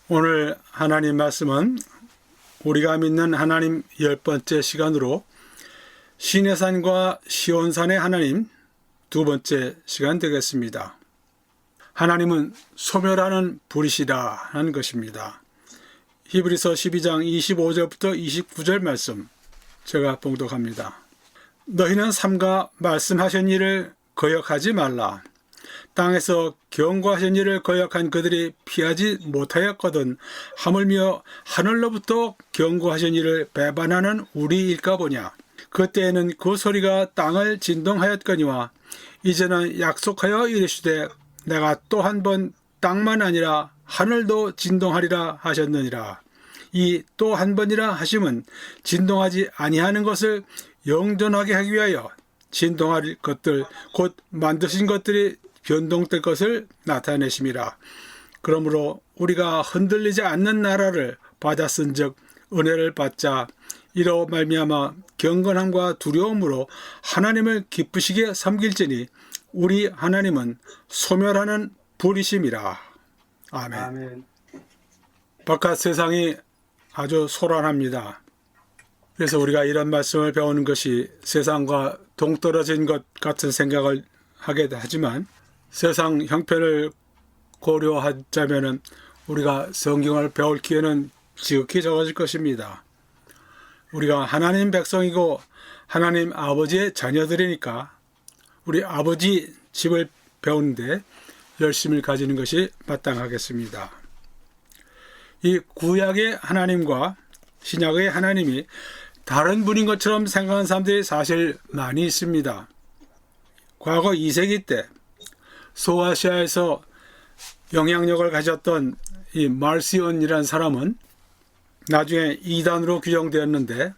오늘 하나님 말씀은 우리가 믿는 하나님 10번째 시간으로 시내산과 시온산의 하나님 2번째 시간 되겠습니다. 하나님은 소멸하는 불이시다 하는 것입니다. 히브리서 12장 25절부터 29절 말씀 제가 봉독합니다. 너희는 삼가 말씀하신 일을 거역하지 말라. 땅에서 경고하신 일을 거역한 그들이 피하지 못하였거든 하물며 하늘로부터 경고하신 일을 배반하는 우리일까 보냐. 그때에는 그 소리가 땅을 진동하였거니와 이제는 약속하여 이르시되 내가 또 한 번 땅만 아니라 하늘도 진동하리라 하셨느니라. 이 또 한 번이라 하심은 진동하지 아니하는 것을 영존하게 하기 위하여 진동할 것들 곧 만드신 것들이 변동될 것을 나타내심이라. 그러므로 우리가 흔들리지 않는 나라를 받았은즉 은혜를 받자. 이로 말미암아 경건함과 두려움으로 하나님을 기쁘시게 섬길지니 우리 하나님은 소멸하는 불이심이라. 아멘. 바깥 세상이 아주 소란합니다. 그래서 우리가 이런 말씀을 배우는 것이 세상과 동떨어진 것 같은 생각을 하게 하지만 세상 형편을 고려하자면 우리가 성경을 배울 기회는 지극히 적어질 것입니다. 우리가 하나님 백성이고 하나님 아버지의 자녀들이니까 우리 아버지 집을 배우는데 열심을 가지는 것이 마땅하겠습니다. 이 구약의 하나님과 신약의 하나님이 다른 분인 것처럼 생각하는 사람들이 사실 많이 있습니다. 과거 2세기 때 소아시아에서 영향력을 가졌던 이 말시온이라는 사람은 나중에 이단으로 규정되었는데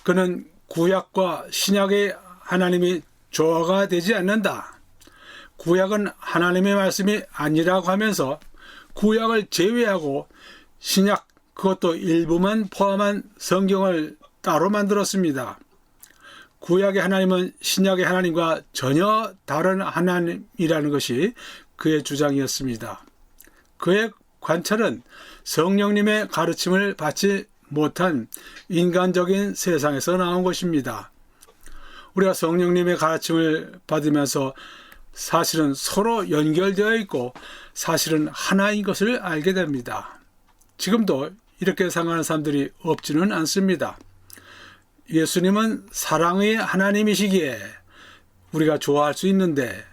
그는 구약과 신약의 하나님이 조화가 되지 않는다. 구약은 하나님의 말씀이 아니라고 하면서 구약을 제외하고 신약 그것도 일부만 포함한 성경을 따로 만들었습니다. 구약의 하나님은 신약의 하나님과 전혀 다른 하나님이라는 것이 그의 주장이었습니다. 그의 관찰은 성령님의 가르침을 받지 못한 인간적인 세상에서 나온 것입니다. 우리가 성령님의 가르침을 받으면서 사실은 서로 연결되어 있고 사실은 하나인 것을 알게 됩니다. 지금도 이렇게 생각하는 사람들이 없지는 않습니다. 예수님은 사랑의 하나님이시기에 우리가 좋아할 수 있는데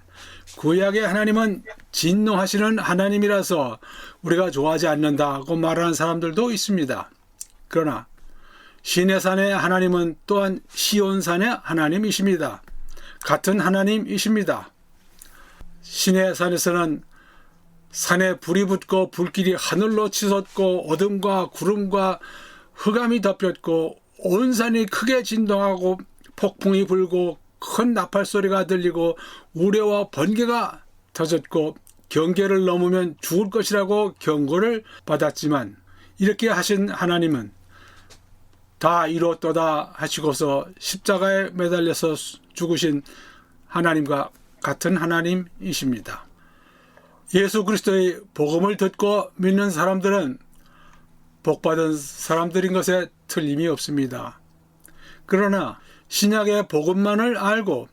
구약의 하나님은 진노하시는 하나님이라서 우리가 좋아하지 않는다고 말하는 사람들도 있습니다. 그러나 시내산의 하나님은 또한 시온산의 하나님이십니다. 같은 하나님이십니다. 시내산에서는 산에 불이 붙고 불길이 하늘로 치솟고 어둠과 구름과 흑암이 덮였고 온 산이 크게 진동하고 폭풍이 불고 큰 나팔 소리가 들리고 우레와 번개가 터졌고 경계를 넘으면 죽을 것이라고 경고를 받았지만 이렇게 하신 하나님은 다 이루었도다 하시고서 십자가에 매달려서 죽으신 하나님과 같은 하나님이십니다. 예수 그리스도의 복음을 듣고 믿는 사람들은 복받은 사람들인 것에 틀림이 없습니다. 그러나 신약의 복음만을 알고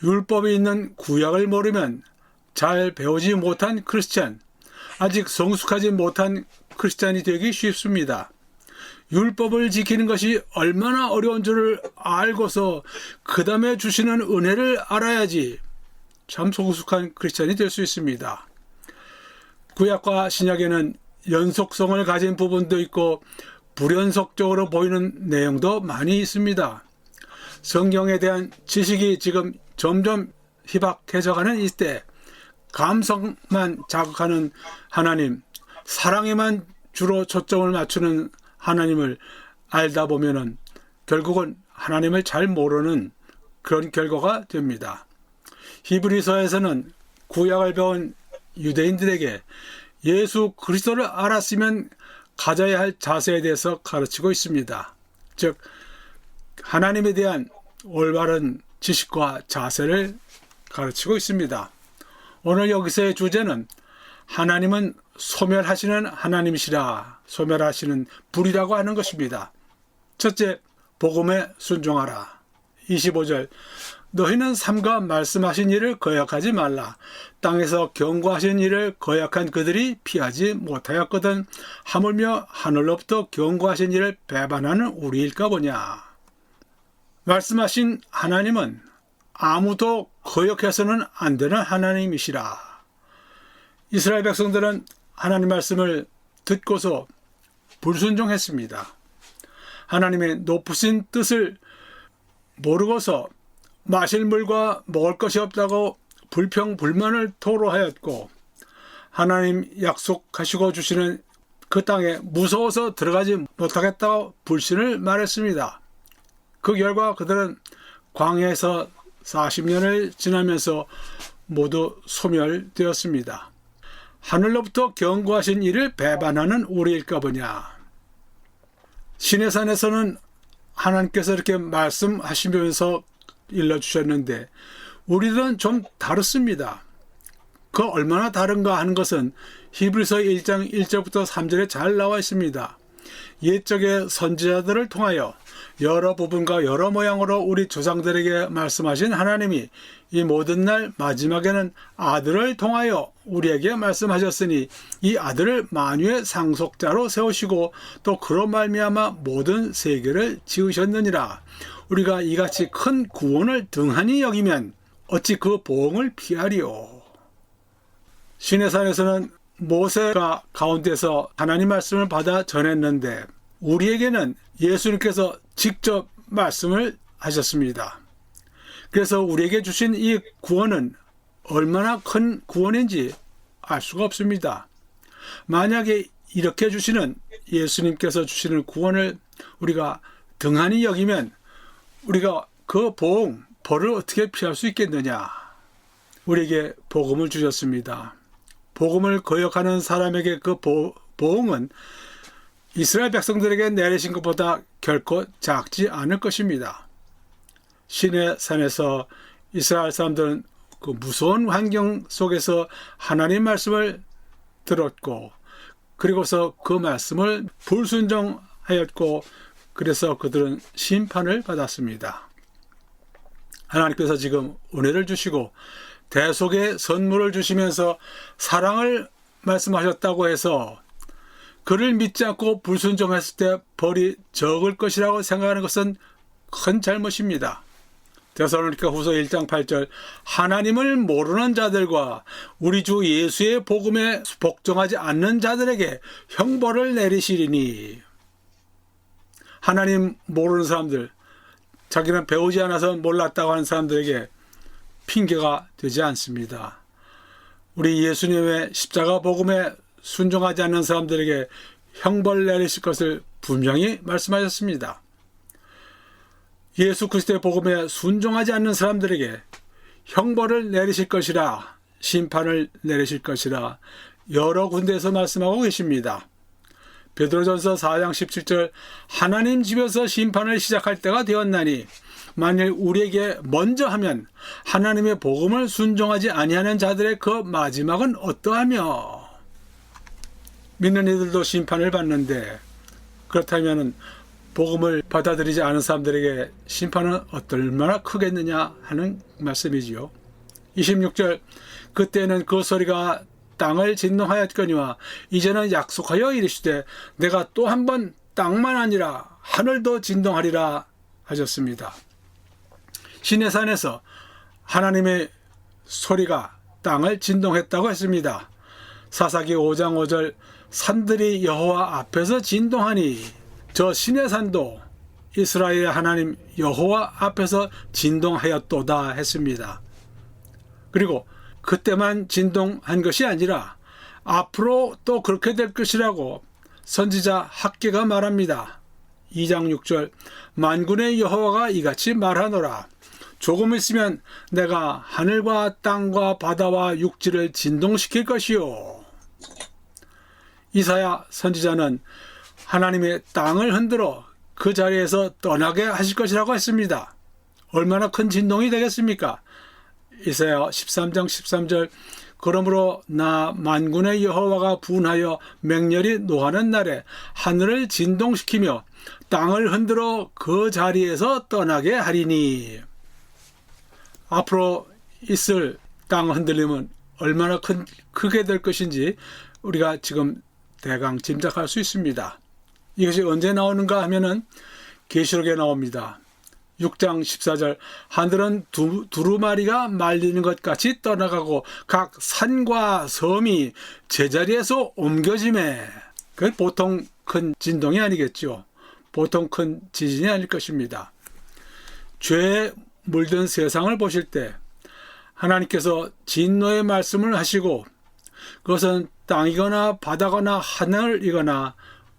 율법이 있는 구약을 모르면 잘 배우지 못한 크리스찬, 아직 성숙하지 못한 크리스찬이 되기 쉽습니다. 율법을 지키는 것이 얼마나 어려운 줄을 알고서 그 다음에 주시는 은혜를 알아야지 참 성숙한 크리스찬이 될 수 있습니다. 구약과 신약에는 연속성을 가진 부분도 있고 불연속적으로 보이는 내용도 많이 있습니다. 성경에 대한 지식이 지금 점점 희박해져가는 이때 감성만 자극하는 하나님, 사랑에만 주로 초점을 맞추는 하나님을 알다 보면은 결국은 하나님을 잘 모르는 그런 결과가 됩니다. 히브리서에서는 구약을 배운 유대인들에게 예수 그리스도를 알았으면 가져야 할 자세에 대해서 가르치고 있습니다. 즉 하나님에 대한 올바른 지식과 자세를 가르치고 있습니다. 오늘 여기서의 주제는 하나님은 소멸하시는 하나님이시라. 소멸하시는 불이라고 하는 것입니다. 첫째, 복음에 순종하라. 25절, 너희는 삼가 말씀하신 일을 거역하지 말라. 땅에서 경고하신 일을 거역한 그들이 피하지 못하였거든. 하물며 하늘로부터 경고하신 일을 배반하는 우리일까 보냐. 말씀하신 하나님은 아무도 거역해서는 안 되는 하나님이시라. 이스라엘 백성들은 하나님 말씀을 듣고서 불순종했습니다. 하나님의 높으신 뜻을 모르고서 마실 물과 먹을 것이 없다고 불평불만을 토로하였고, 하나님 약속하시고 주시는 그 땅에 무서워서 들어가지 못하겠다고 불신을 말했습니다. 그 결과 그들은 광야에서 40년을 지나면서 모두 소멸되었습니다. 하늘로부터 경고하신 이를 배반하는 우리일까 보냐. 시내산에서는 하나님께서 이렇게 말씀하시면서 일러주셨는데 우리들은 좀 다릅니다. 그 얼마나 다른가 하는 것은 히브리서 1장 1절부터 3절에 잘 나와 있습니다. 옛적의 선지자들을 통하여 여러 부분과 여러 모양으로 우리 조상들에게 말씀하신 하나님이 이 모든 날 마지막에는 아들을 통하여 우리에게 말씀하셨으니 이 아들을 만유의 상속자로 세우시고 또 그로 말미암아 모든 세계를 지으셨느니라. 우리가 이같이 큰 구원을 등한히 여기면 어찌 그 보응을 피하리요. 시내산에서는 모세가 가운데서 하나님 말씀을 받아 전했는데 우리에게는 예수님께서 직접 말씀을 하셨습니다. 그래서 우리에게 주신 이 구원은 얼마나 큰 구원인지 알 수가 없습니다. 만약에 이렇게 주시는 예수님께서 주시는 구원을 우리가 등한히 여기면 우리가 그 보응, 벌을 어떻게 피할 수 있겠느냐. 우리에게 복음을 주셨습니다. 복음을 거역하는 사람에게 그 보응은 이스라엘 백성들에게 내리신 것보다 결코 작지 않을 것입니다. 시내산에서 이스라엘 사람들은 그 무서운 환경 속에서 하나님 말씀을 들었고 그리고서 그 말씀을 불순종하였고 그래서 그들은 심판을 받았습니다. 하나님께서 지금 은혜를 주시고 대속의 선물을 주시면서 사랑을 말씀하셨다고 해서 그를 믿지 않고 불순종했을 때 벌이 적을 것이라고 생각하는 것은 큰 잘못입니다. 데살로니가 후서 1장 8절 하나님을 모르는 자들과 우리 주 예수의 복음에 복종하지 않는 자들에게 형벌을 내리시리니. 하나님 모르는 사람들, 자기는 배우지 않아서 몰랐다고 하는 사람들에게 핑계가 되지 않습니다. 우리 예수님의 십자가 복음에 순종하지 않는 사람들에게 형벌을 내리실 것을 분명히 말씀하셨습니다. 예수 그리스도의 복음에 순종하지 않는 사람들에게 형벌을 내리실 것이라, 심판을 내리실 것이라 여러 군데에서 말씀하고 계십니다. 베드로전서 4장 17절 하나님 집에서 심판을 시작할 때가 되었나니 만일 우리에게 먼저 하면 하나님의 복음을 순종하지 아니하는 자들의 그 마지막은 어떠하며. 믿는 이들도 심판을 받는데 그렇다면 복음을 받아들이지 않은 사람들에게 심판은 얼마나 크겠느냐 하는 말씀이지요. 26절 그때는 그 소리가 땅을 진동하였거니와 이제는 약속하여 이르시되 내가 또 한 번 땅만 아니라 하늘도 진동하리라 하셨습니다. 시내산에서 하나님의 소리가 땅을 진동했다고 했습니다. 사사기 5장 5절 산들이 여호와 앞에서 진동하니 저 시내산도 이스라엘의 하나님 여호와 앞에서 진동하였도다 했습니다. 그리고 그때만 진동한 것이 아니라 앞으로 또 그렇게 될 것이라고 선지자 학개가 말합니다. 2장 6절 만군의 여호와가 이같이 말하노라. 조금 있으면 내가 하늘과 땅과 바다와 육지를 진동시킬 것이요. 이사야 선지자는 하나님의 땅을 흔들어 그 자리에서 떠나게 하실 것이라고 했습니다. 얼마나 큰 진동이 되겠습니까? 이사야 13장 13절 그러므로 나 만군의 여호와가 분하여 맹렬히 노하는 날에 하늘을 진동시키며 땅을 흔들어 그 자리에서 떠나게 하리니. 앞으로 있을 땅 흔들림은 얼마나 크게 될 것인지 우리가 지금 대강 짐작할 수 있습니다. 이것이 언제 나오는가 하면은 계시록에 나옵니다. 6장 14절 하늘은 두루마리가 말리는 것 같이 떠나가고 각 산과 섬이 제자리에서 옮겨지매. 그건 보통 큰 진동이 아니겠죠. 보통 큰 지진이 아닐 것입니다. 죄에 물든 세상을 보실 때 하나님께서 진노의 말씀을 하시고 그것은 땅이거나 바다거나 하늘이거나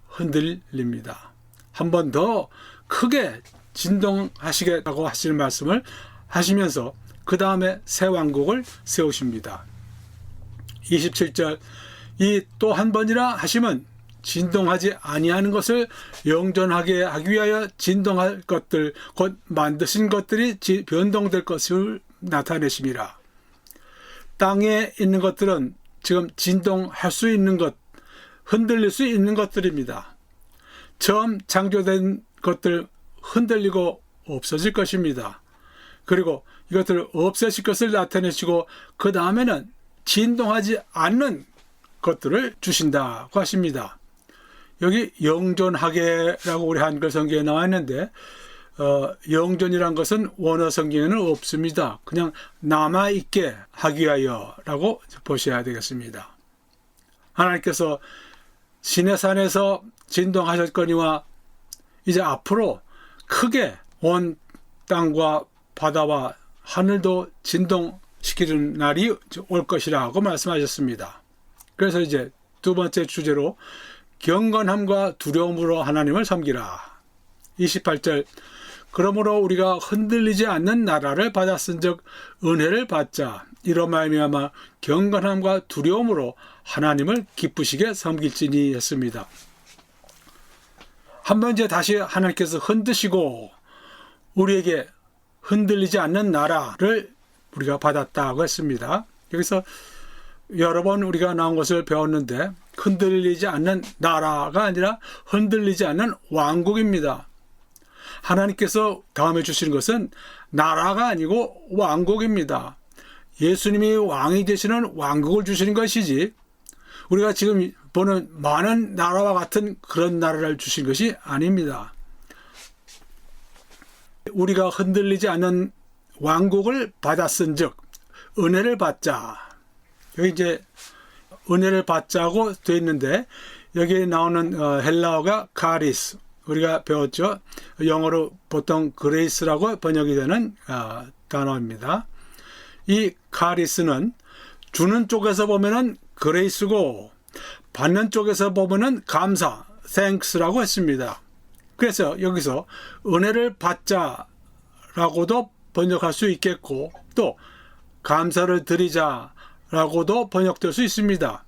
흔들립니다. 한 번 더 크게 진동하시겠다고 하시는 말씀을 하시면서 그 다음에 새 왕국을 세우십니다. 27절 이 또 한 번이라 하시면 진동하지 아니하는 것을 영존하게 하기 위하여 진동할 것들 곧 만드신 것들이 변동될 것을 나타내심이라. 땅에 있는 것들은 지금 진동할 수 있는 것, 흔들릴 수 있는 것들입니다. 처음 창조된 것들 흔들리고 없어질 것입니다. 그리고 이것들을 없애실 것을 나타내시고 그 다음에는 진동하지 않는 것들을 주신다고 하십니다. 여기 영존하게라고 우리 한글 성경에 나와 있는데 영존이란 것은 원어 성경에는 없습니다. 그냥 남아있게 하기 위하여라고 보셔야 되겠습니다. 하나님께서 시내산에서 진동하셨거니와 이제 앞으로 크게 온 땅과 바다와 하늘도 진동시키는 날이 올 것이라고 말씀하셨습니다. 그래서 이제 두 번째 주제로 경건함과 두려움으로 하나님을 섬기라. 28절 그러므로 우리가 흔들리지 않는 나라를 받았은즉 은혜를 받자. 이로 말미암아 경건함과 두려움으로 하나님을 기쁘시게 섬길지니 했습니다. 한번 이제 다시 하나님께서 흔드시고 우리에게 흔들리지 않는 나라를 우리가 받았다고 했습니다. 여기서 여러 번 우리가 나온 것을 배웠는데 흔들리지 않는 나라가 아니라 흔들리지 않는 왕국입니다. 하나님께서 다음에 주시는 것은 나라가 아니고 왕국입니다. 예수님이 왕이 되시는 왕국을 주시는 것이지 우리가 지금 보는 많은 나라와 같은 그런 나라를 주신 것이 아닙니다. 우리가 흔들리지 않는 왕국을 받았은즉 은혜를 받자. 여기 이제 은혜를 받자고 되어 있는데 여기에 나오는 헬라어가 카리스, 우리가 배웠죠. 영어로 보통 그레이스라고 번역이 되는 단어입니다. 이 카리스는 주는 쪽에서 보면은 그레이스고 받는 쪽에서 보면은 감사, thanks라고 했습니다. 그래서 여기서 은혜를 받자라고도 번역할 수 있겠고 또 감사를 드리자라고도 번역될 수 있습니다.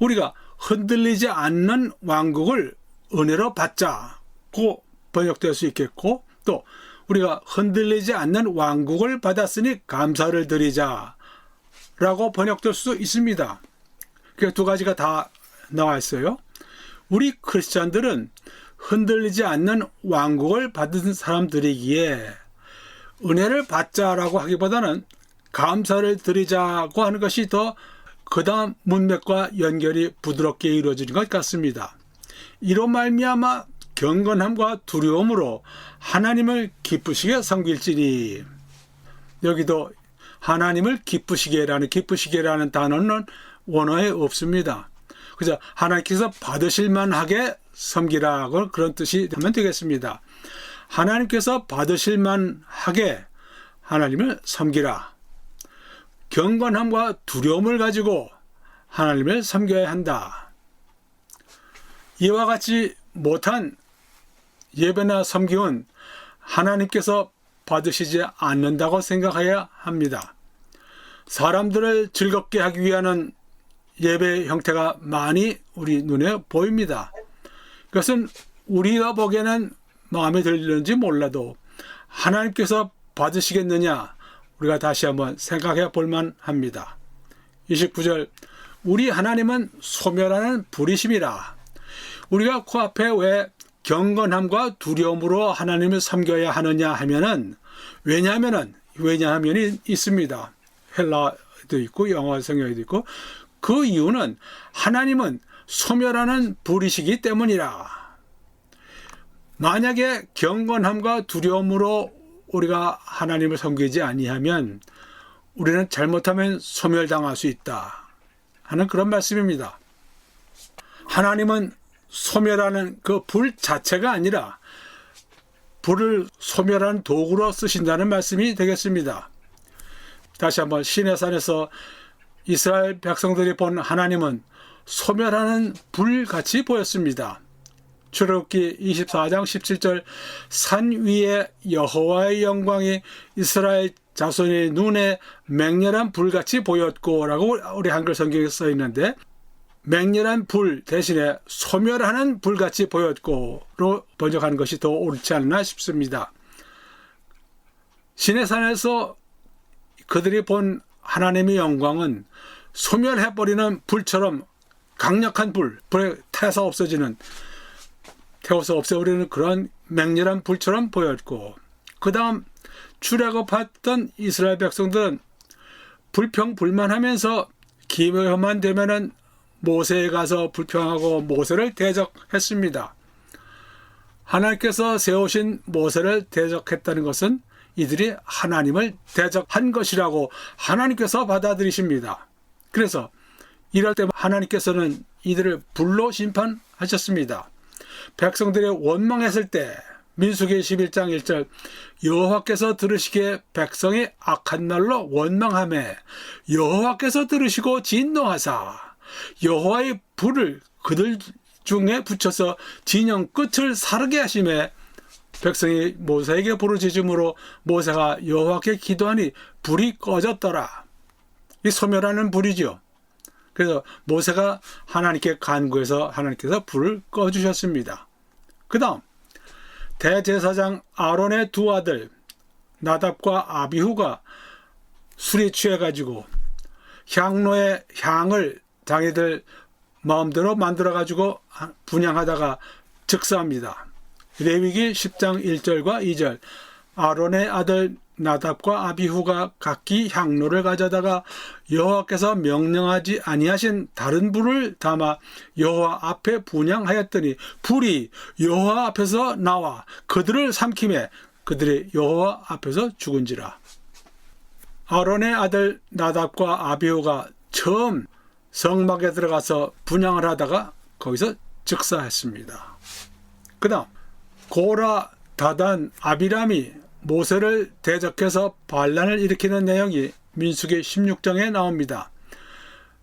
우리가 흔들리지 않는 왕국을 은혜로 받자고 번역될 수 있겠고 또 우리가 흔들리지 않는 왕국을 받았으니 감사를 드리자라고 번역될 수 있습니다. 그 두 가지가 다 나와 있어요. 우리 크리스찬들은 흔들리지 않는 왕국을 받은 사람들이기에 은혜를 받자라고 하기보다는 감사를 드리자고 하는 것이 더 그 다음 문맥과 연결이 부드럽게 이루어지는 것 같습니다. 이로 말미암아 경건함과 두려움으로 하나님을 기쁘시게 섬길지니. 여기도 하나님을 기쁘시게라는 단어는 원어에 없습니다. 그저 하나님께서 받으실 만하게 섬기라고 그런 뜻이 되면 되겠습니다. 하나님께서 받으실 만하게 하나님을 섬기라. 경건함과 두려움을 가지고 하나님을 섬겨야 한다. 이와 같이 못한 예배나 섬김은 하나님께서 받으시지 않는다고 생각해야 합니다. 사람들을 즐겁게 하기 위한 예배 형태가 많이 우리 눈에 보입니다. 그것은 우리가 보기에는 마음에 들는지 몰라도 하나님께서 받으시겠느냐 우리가 다시 한번 생각해 볼 만합니다. 29절 우리 하나님은 소멸하는 불이심이라. 우리가 코앞에 왜 경건함과 두려움으로 하나님을 섬겨야 하느냐 하면은 왜냐하면이 있습니다. 헬라도 있고 영어 성경에도 있고 그 이유는 하나님은 소멸하는 불이시기 때문이라. 만약에 경건함과 두려움으로 우리가 하나님을 섬기지 아니하면 우리는 잘못하면 소멸당할 수 있다 하는 그런 말씀입니다. 하나님은 소멸하는 그 불 자체가 아니라 불을 소멸하는 도구로 쓰신다는 말씀이 되겠습니다. 다시 한번 시내산에서 이스라엘 백성들이 본 하나님은 소멸하는 불같이 보였습니다. 출애굽기 24장 17절 산 위에 여호와의 영광이 이스라엘 자손의 눈에 맹렬한 불같이 보였고 라고 우리 한글 성경에 써 있는데 맹렬한 불 대신에 소멸하는 불같이 보였고로 번역하는 것이 더 옳지 않나 싶습니다. 시내산에서 그들이 본 하나님의 영광은 소멸해버리는 불처럼 강력한 불에 타서 태워서 없애버리는 그런 맹렬한 불처럼 보였고 그 다음 출애굽했던 이스라엘 백성들은 불평불만하면서 기묘만 되면은 모세에 가서 불평하고 모세를 대적했습니다. 하나님께서 세우신 모세를 대적했다는 것은 이들이 하나님을 대적한 것이라고 하나님께서 받아들이십니다. 그래서 이럴 때 하나님께서는 이들을 불로 심판하셨습니다. 백성들이 원망했을 때 민수기 11장 1절 여호와께서 들으시기에 백성이 악한 날로 원망하매 여호와께서 들으시고 진노하사 여호와의 불을 그들 중에 붙여서 진영 끝을 사르게 하시매 백성이 모세에게 부르짖음으로 모세가 여호와께 기도하니 불이 꺼졌더라. 이 소멸하는 불이죠. 그래서 모세가 하나님께 간구해서 하나님께서 불을 꺼주셨습니다. 그 다음 대제사장 아론의 두 아들 나답과 아비후가 술이 취해가지고 향로의 향을 자기들 마음대로 만들어가지고 분향하다가 즉사합니다. 레위기 10장 1절과 2절 아론의 아들 나답과 아비후가 각기 향로를 가져다가 여호와께서 명령하지 아니하신 다른 불을 담아 여호와 앞에 분향하였더니 불이 여호와 앞에서 나와 그들을 삼키매 그들이 여호와 앞에서 죽은지라. 아론의 아들 나답과 아비후가 처음 성막에 들어가서 분향을 하다가 거기서 즉사했습니다. 그 다음 고라, 다단, 아비람이 모세를 대적해서 반란을 일으키는 내용이 민수기 16장에 나옵니다.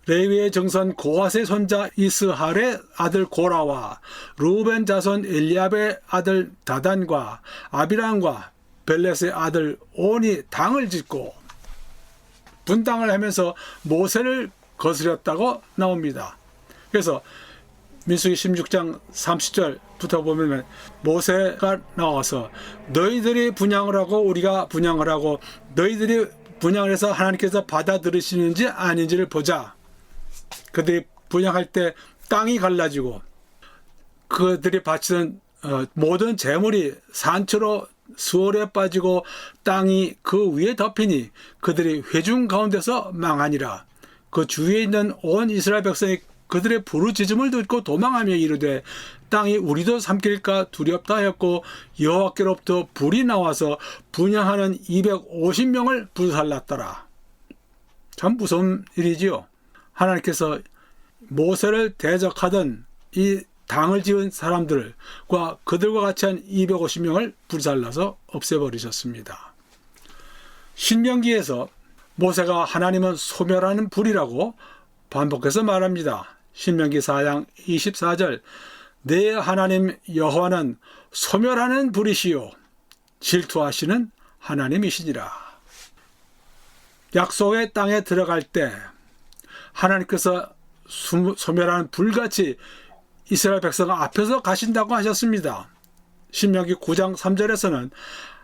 레위의 정선 고핫의 손자 이스할의 아들 고라와 루벤 자손 엘리압의 아들 다단과 아비람과 벨렛의 아들 온이 당을 짓고 분당을 하면서 모세를 거스렸다고 나옵니다. 그래서 민수기 16장 30절부터 보면 모세가 나와서 너희들이 분향을 하고 우리가 분향을 하고 너희들이 분향을 해서 하나님께서 받아들이시는지 아닌지를 보자. 그들이 분향할 때 땅이 갈라지고 그들이 바치던 모든 재물이 산초로 수월에 빠지고 땅이 그 위에 덮이니 그들이 회중 가운데서 망하니라. 그 주위에 있는 온 이스라엘 백성이 그들의 부르짖음을 듣고 도망하며 이르되 땅이 우리도 삼킬까 두렵다 하였고 여호와께로부터 불이 나와서 분향하는 250명을 불살랐더라. 참 무서운 일이지요. 하나님께서 모세를 대적하던 이 당을 지은 사람들과 그들과 같이 한 250명을 불살라서 없애버리셨습니다. 신명기에서 모세가 하나님은 소멸하는 불이라고 반복해서 말합니다. 신명기 4장 24절 내 하나님 여호와는 소멸하는 불이시요 질투하시는 하나님이시니라. 약속의 땅에 들어갈 때 하나님께서 소멸하는 불같이 이스라엘 백성 앞에서 가신다고 하셨습니다. 신명기 9장 3절에서는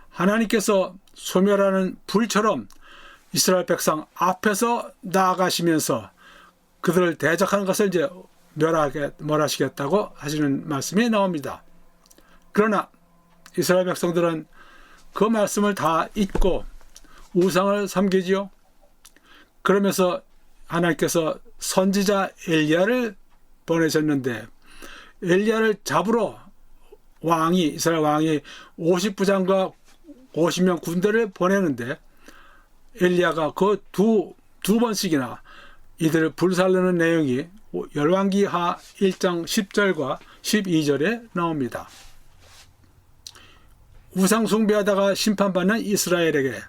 하나님께서 소멸하는 불처럼 이스라엘 백성 앞에서 나아가시면서 그들을 대적하는 것을 이제 멸하시겠다고 하시는 말씀이 나옵니다. 그러나 이스라엘 백성들은 그 말씀을 다 잊고 우상을 섬기지요. 그러면서 하나님께서 선지자 엘리야를 보내셨는데 엘리야를 잡으러 이스라엘 왕이 50부장과 50명 군대를 보내는데 엘리야가 그 두 번씩이나 이들을 불살르는 내용이 열왕기하 1장 10절과 12절에 나옵니다. 우상 숭배하다가 심판받는 이스라엘에게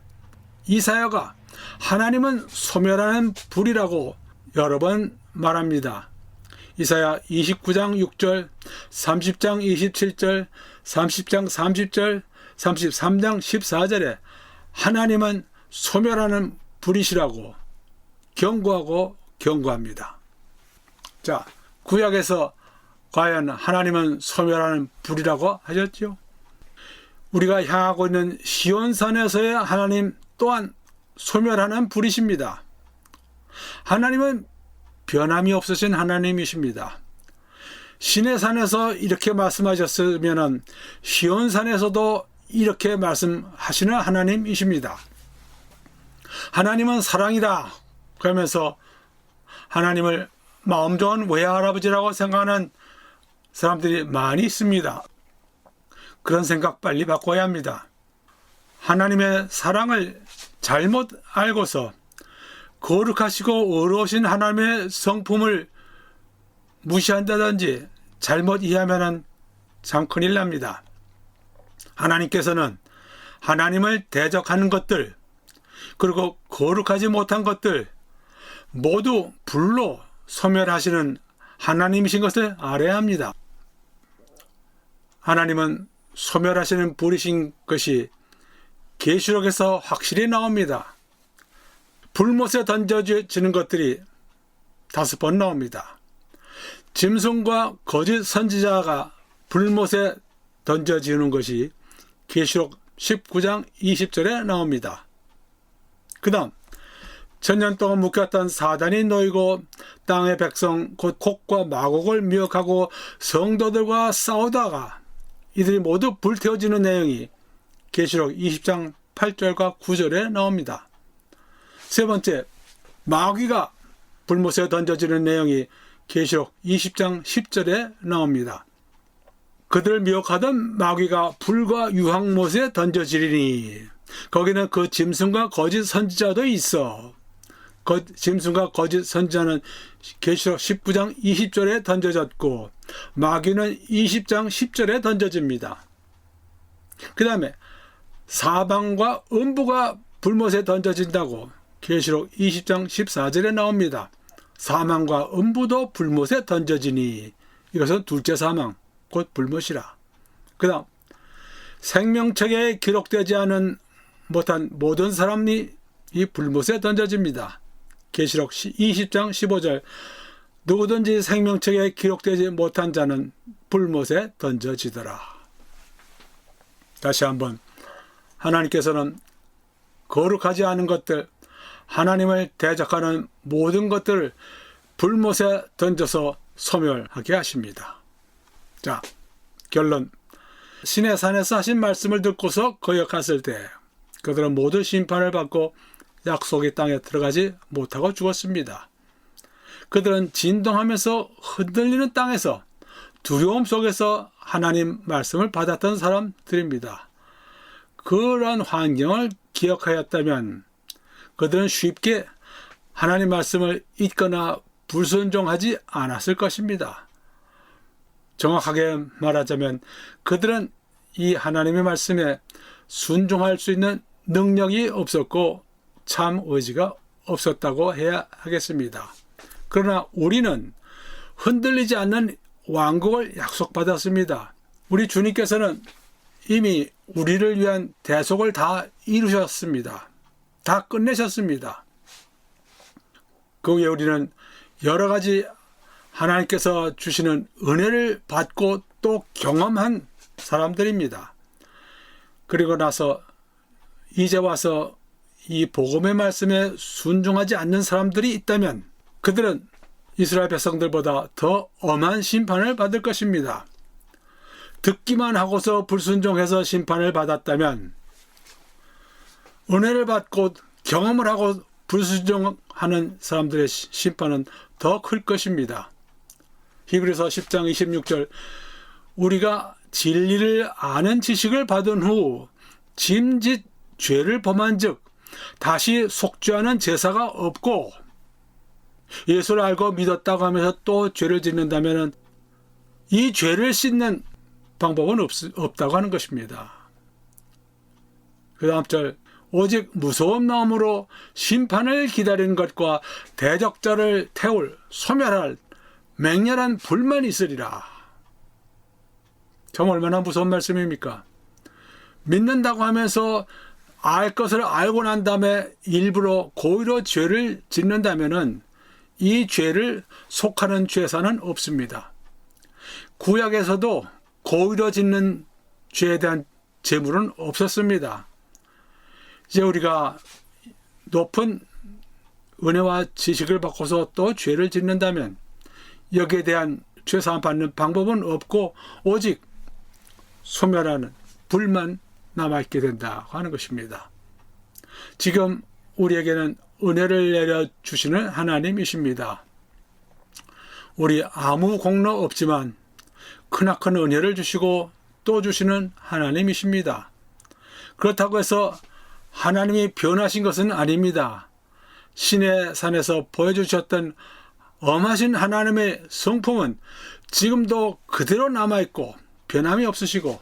이사야가 하나님은 소멸하는 불이라고 여러 번 말합니다. 이사야 29장 6절, 30장 27절, 30장 30절, 33장 14절에 하나님은 소멸하는 불이시라고 경고하고 경고합니다. 자, 구약에서 과연 하나님은 소멸하는 불이라고 하셨죠? 우리가 향하고 있는 시온산에서의 하나님 또한 소멸하는 불이십니다. 하나님은 변함이 없으신 하나님이십니다. 시내산에서 이렇게 말씀하셨으면 시온산에서도 이렇게 말씀하시는 하나님이십니다. 하나님은 사랑이다 그러면서 하나님을 마음 좋은 외할아버지라고 생각하는 사람들이 많이 있습니다. 그런 생각 빨리 바꿔야 합니다. 하나님의 사랑을 잘못 알고서 거룩하시고 의로우신 하나님의 성품을 무시한다든지 잘못 이해하면 참 큰일 납니다. 하나님께서는 하나님을 대적하는 것들 그리고 거룩하지 못한 것들 모두 불로 소멸하시는 하나님이신 것을 알아야 합니다. 하나님은 소멸하시는 불이신 것이 계시록에서 확실히 나옵니다. 불못에 던져지는 것들이 5번 나옵니다. 짐승과 거짓 선지자가 불못에 던져지는 것이 계시록 19장 20절에 나옵니다. 그 다음 천년 동안 묶였던 사단이 놓이고 땅의 백성 곧 곡과 마곡을 미혹하고 성도들과 싸우다가 이들이 모두 불태워지는 내용이 계시록 20장 8절과 9절에 나옵니다. 세 번째, 마귀가 불못에 던져지는 내용이 계시록 20장 10절에 나옵니다. 그들을 미혹하던 마귀가 불과 유황못에 던져지리니 거기는 그 짐승과 거짓 선지자도 있어. 짐승과 거짓 선지자는 계시록 19장 20절에 던져졌고 마귀는 20장 10절에 던져집니다. 그 다음에 사방과 음부가 불못에 던져진다고 계시록 20장 14절에 나옵니다. 사망과 음부도 불못에 던져지니 이것은 둘째 사망 곧 불못이라. 그 다음 생명책에 기록되지 못한 모든 사람이 이 불못에 던져집니다. 계시록 20장 15절 누구든지 생명책에 기록되지 못한 자는 불못에 던져지더라. 다시 한번 하나님께서는 거룩하지 않은 것들 하나님을 대적하는 모든 것들을 불못에 던져서 소멸하게 하십니다. 자, 결론. 시내산에서 하신 말씀을 듣고서 거역했을 때 그들은 모두 심판을 받고 약속의 땅에 들어가지 못하고 죽었습니다. 그들은 진동하면서 흔들리는 땅에서 두려움 속에서 하나님 말씀을 받았던 사람들입니다. 그러한 환경을 기억하였다면 그들은 쉽게 하나님 말씀을 잊거나 불순종하지 않았을 것입니다. 정확하게 말하자면 그들은 이 하나님의 말씀에 순종할 수 있는 능력이 없었고 참 의지가 없었다고 해야 하겠습니다. 그러나 우리는 흔들리지 않는 왕국을 약속받았습니다. 우리 주님께서는 이미 우리를 위한 대속을 다 이루셨습니다. 다 끝내셨습니다. 그 위에 우리는 여러 가지 하나님께서 주시는 은혜를 받고 또 경험한 사람들입니다. 그리고 나서 이제 와서 이 복음의 말씀에 순종하지 않는 사람들이 있다면 그들은 이스라엘 백성들보다 더 엄한 심판을 받을 것입니다. 듣기만 하고서 불순종해서 심판을 받았다면 은혜를 받고 경험을 하고 불순종하는 사람들의 심판은 더 클 것입니다. 히브리서 10장 26절 우리가 진리를 아는 지식을 받은 후 짐짓 죄를 범한 즉 다시 속죄하는 제사가 없고 예수를 알고 믿었다고 하면서 또 죄를 짓는다면 이 죄를 씻는 방법은 없다고 하는 것입니다. 그 다음 절 오직 무서운 마음으로 심판을 기다리는 것과 대적자를 태울 소멸할 맹렬한 불만이 있으리라. 참 얼마나 무서운 말씀입니까? 믿는다고 하면서 알 것을 알고 난 다음에 일부러 고의로 죄를 짓는다면 이 죄를 속하는 죄사는 없습니다. 구약에서도 고의로 짓는 죄에 대한 제물은 없었습니다. 이제 우리가 높은 은혜와 지식을 받고서 또 죄를 짓는다면 여기에 대한 죄사함 받는 방법은 없고 오직 소멸하는 불만 남아있게 된다고 하는 것입니다. 지금 우리에게는 은혜를 내려주시는 하나님이십니다. 우리 아무 공로 없지만 크나큰 은혜를 주시고 또 주시는 하나님이십니다. 그렇다고 해서 하나님이 변하신 것은 아닙니다. 신의 산에서 보여주셨던 엄하신 하나님의 성품은 지금도 그대로 남아있고 변함이 없으시고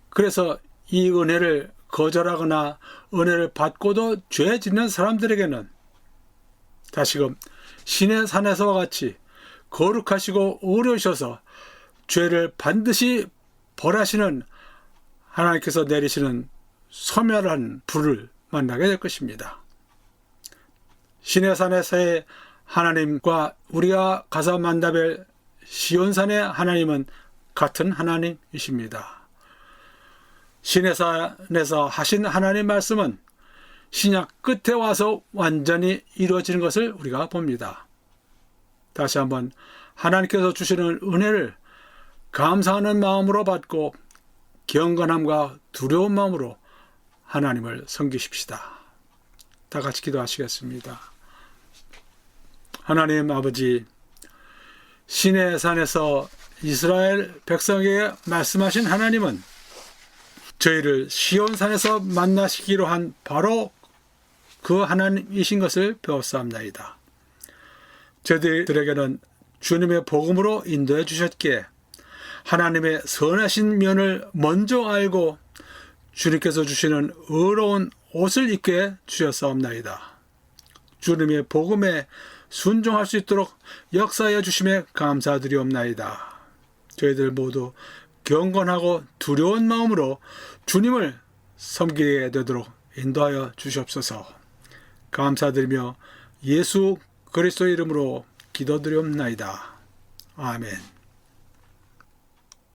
그래서 이 은혜를 거절하거나 은혜를 받고도 죄 짓는 사람들에게는 다시금 신의 산에서와 같이 거룩하시고 의로우셔서 죄를 반드시 벌하시는 하나님께서 내리시는 소멸한 불을 만나게 될 것입니다. 신의 산에서의 하나님과 우리가 가서 만나뵐 시온산의 하나님은 같은 하나님이십니다. 신의 산에서 하신 하나님 말씀은 신약 끝에 와서 완전히 이루어지는 것을 우리가 봅니다. 다시 한번 하나님께서 주시는 은혜를 감사하는 마음으로 받고 경건함과 두려운 마음으로 하나님을 섬기십시다. 다 같이 기도하시겠습니다. 하나님 아버지, 신의 산에서 이스라엘 백성에게 말씀하신 하나님은 저희를 시온산에서 만나시기로 한 바로 그 하나님이신 것을 배웠사옵나이다. 저희들에게는 주님의 복음으로 인도해 주셨기에 하나님의 선하신 면을 먼저 알고 주님께서 주시는 의로운 옷을 입게 주셨사옵나이다. 주님의 복음에 순종할 수 있도록 역사하여 주심에 감사드리옵나이다. 저희들 모두 경건하고 두려운 마음으로 주님을 섬기게 되도록 인도하여 주시옵소서. 감사드리며 예수 그리스도의 이름으로 기도드리옵나이다. 아멘.